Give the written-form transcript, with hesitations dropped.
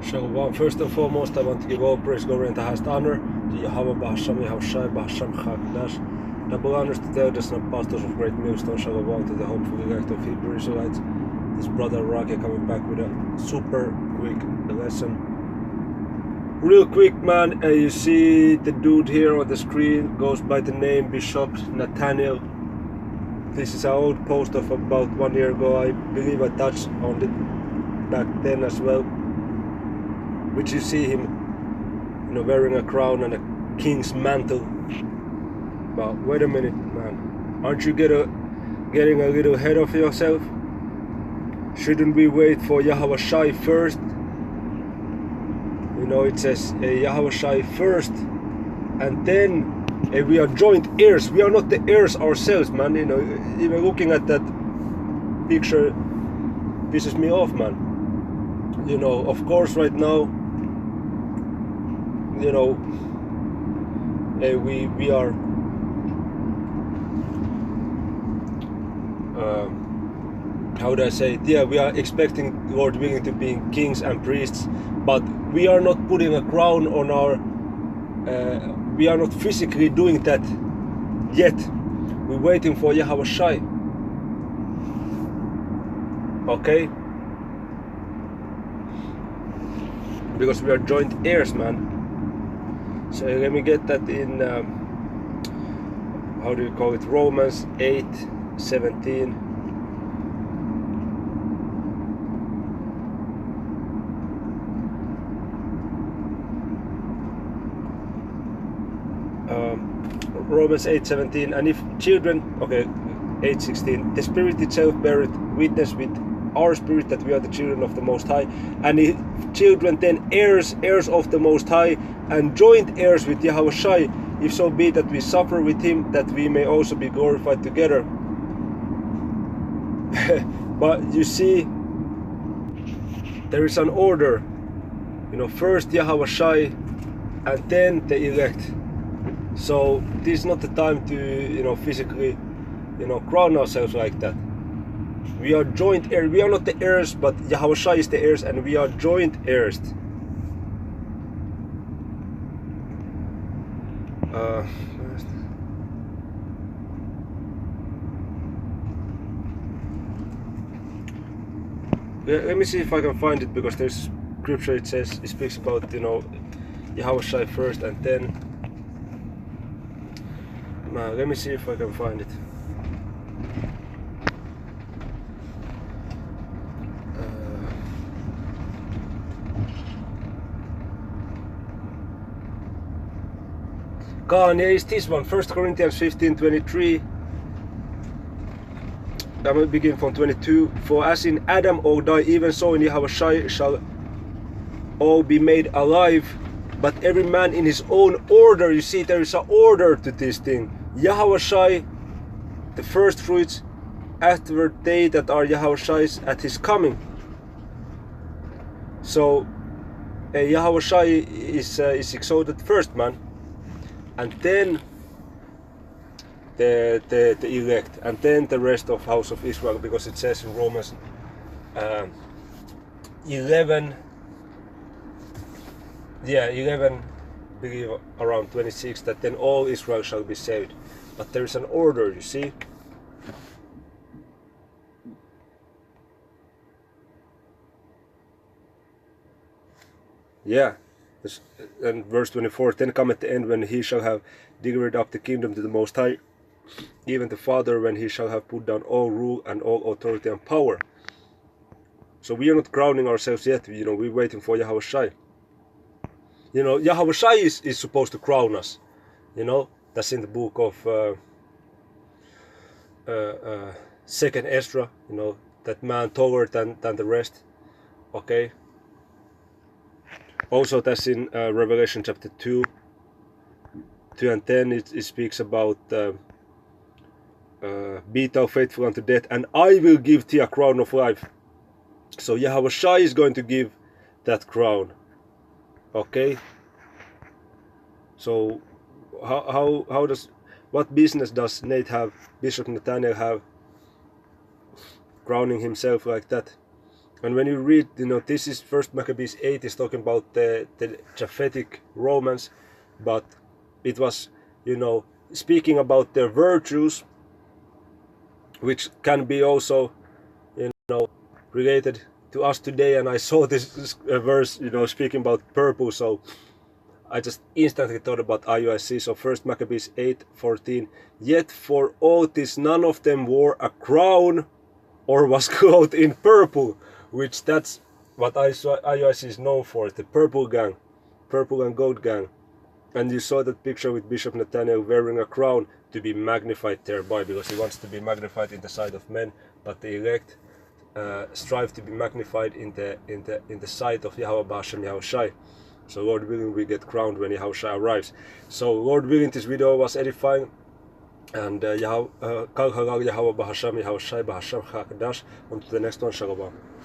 Shalom. First and foremost, I want to give all praise, glory, and the highest honor to Yahweh Bahasham, Yahushai, Bahasham Chakdash. Double honors to the elders and apostles of Great Millstone. Shalom to the hopeful elect of Hebrew Israelites. This brother Rocky coming back with a super quick lesson. Real quick, man, you see the dude here on the screen goes by the name Bishop Nathaniel. This is an old post of about 1 year ago. I believe I touched on it back then as well. Which you see him, wearing a crown and a king's mantle. But wait a minute, man. Aren't you getting a little ahead of yourself? Shouldn't we wait for Yahweh Shai first? It says Yahweh Shai first, and then we are joint heirs. We are not the heirs ourselves, man. Even looking at that picture pisses me off, man. Of course, right now, we are how do I say it? Yeah, we are expecting Lord willing to be kings and priests, but we are not putting a crown on our we are not physically doing that yet. We're waiting for Yahweh Shai. Okay? Because we are joint heirs, man. So let me get that in how do you call it? Romans 8:17. Romans 8:17. And if children, okay, 8:16. The Spirit itself beareth witness with our spirit that we are the children of the Most High, and if children, then heirs of the Most High, and joint heirs with Yahweh Shai, if so be that we suffer with him, that we may also be glorified together. But you see, there is an order. First Yahweh Shai, and then the elect. So this is not the time to physically crown ourselves like that. We are joint heirs. We are not the heirs, but Yahweh Shai is the heirs, and we are joint heirs. Let me see if I can find it, because there's scripture. It speaks about Yahweh Shai first, and then. Let me see if I can find it. Yeah, it's this one, 1 Corinthians 15:23. I'm going to begin from 22. For as in Adam all die, even so in Yahweh Shai shall all be made alive, but every man in his own order. You see, there is an order to this thing. Yahweh Shai, the first fruits, afterward they that are Yahweh Shai's at his coming. So Yahweh Shai is exalted first, man, and then the elect, and then the rest of house of Israel, because it says in Romans 11, believe around 26, that then all Israel shall be saved. But there is an order, you see. Yeah, and verse 24, then cometh the end, when he shall have delivered up the kingdom to the Most High, even the Father, when he shall have put down all rule and all authority and power. So we are not crowning ourselves yet, we're waiting for Yahweh Shai. Yahweh Shai is supposed to crown us. That's in the book of 2nd Ezra, that man taller than the rest. Okay. Also, that's in Revelation chapter 2 and 10. It speaks about be thou faithful unto death, and I will give thee a crown of life. So Yahweh Shai is going to give that crown. Okay. So what business does Bishop Nathaniel have crowning himself like that? And when you read, this is First Maccabees 8 is talking about the Japhetic Romans, but it was, speaking about their virtues, which can be also, related to us today. And I saw this verse, speaking about purple, so I just instantly thought about IUIC. So First Maccabees 8:14. Yet for all this, none of them wore a crown or was clothed in purple, which that's what IUIC is known for, the purple gang, purple and gold gang. And you saw that picture with Bishop Nathaniel wearing a crown to be magnified thereby, because he wants to be magnified in the sight of men, but the elect strive to be magnified in the sight of Yahweh B'Hashem Yahushai. So Lord willing, we get crowned when Yahushai arrives. So Lord willing, this video was edifying. And Kal Halal Yahweh B'Hashem Yahushai B'Hashem Chakadash. On to the next one. Shalom.